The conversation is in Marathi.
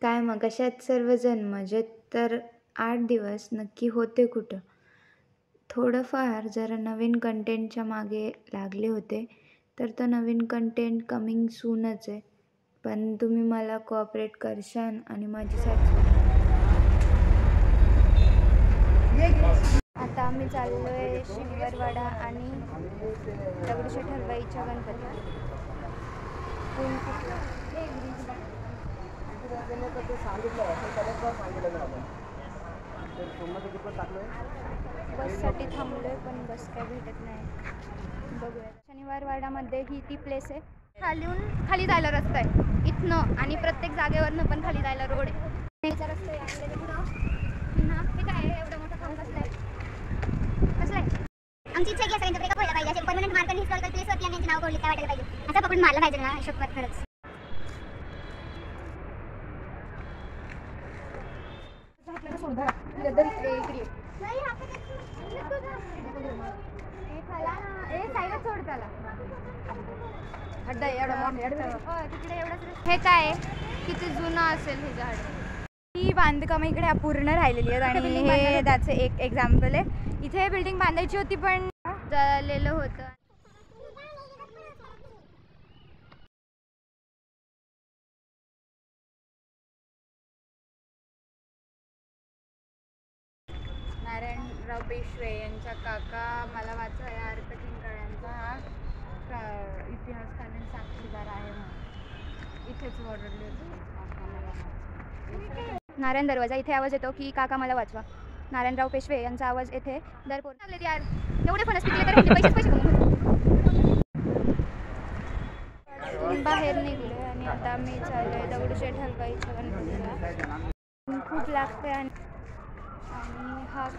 काय मग कशा आहेत सर्वजण? मजेत तर 8 दिवस नक्की होते कुठं? थोडंफार जरा नवीन कंटेंटच्या मागे लागले होते, तर तो नवीन कंटेंट कमिंग सूनच आहे. पण तुम्ही मला कोऑपरेट करशान आणि माझी साथ सोडणार. आता आम्ही चाललो आहे शनिवारवाडा आणि दगडूशेठ हलवाईच्या गणपतीला. ऊन खूप बससाठी थांबलो आहे, पण बस काय भेटत नाही. बघूया. शनिवारवाडामध्ये ही ती प्लेस आहे. खाली जायला रस्ता आहे इथनं, आणि प्रत्येक जागेवरनं पण खाली जायला रोड आहे. रस्ता आहे हे काय आहे? एवढं मोठं काम कसलं आहे? आमची इच्छा आहे सगळ्यांचं ब्रेकअप व्हायला पाहिजे. असे परमनंट मार्कांनी हिस्टॉरिकल प्लेसवरती आम्ही नाव कोरले काय वाटायला पाहिजे. असं पकडून मारलं पाहिजे ना शपथ खरंच. हे काय किती जुनं असेल हे झाड. ही बांधकाम इकडे अपूर्ण राहिलेली आहेत आणि हे त्याचं एक एक्झाम्पल आहे. इथे बिल्डिंग बांधायची होती पण जळलेलं होतं. नारायणराव पेशवे यांच्या काका मला वाचा या अर्थ ठिकाणांचा हा इतिहासकालीन साक्षीदार आहे म्हणून इथेच ओरडले होते. नारायण दरवाजा इथे आवाज येतो की काका मला वाचवा. नारायणराव पेशवे यांचा आवाज येथे दरपोर लागले. यार एवढे फणस पिकले तर म्हणजे पैसे बाहेर निघले आणि आता मी चाललोय दगडूशेठ हलवाईच्या गणपतीला. खूप लागते आणि हा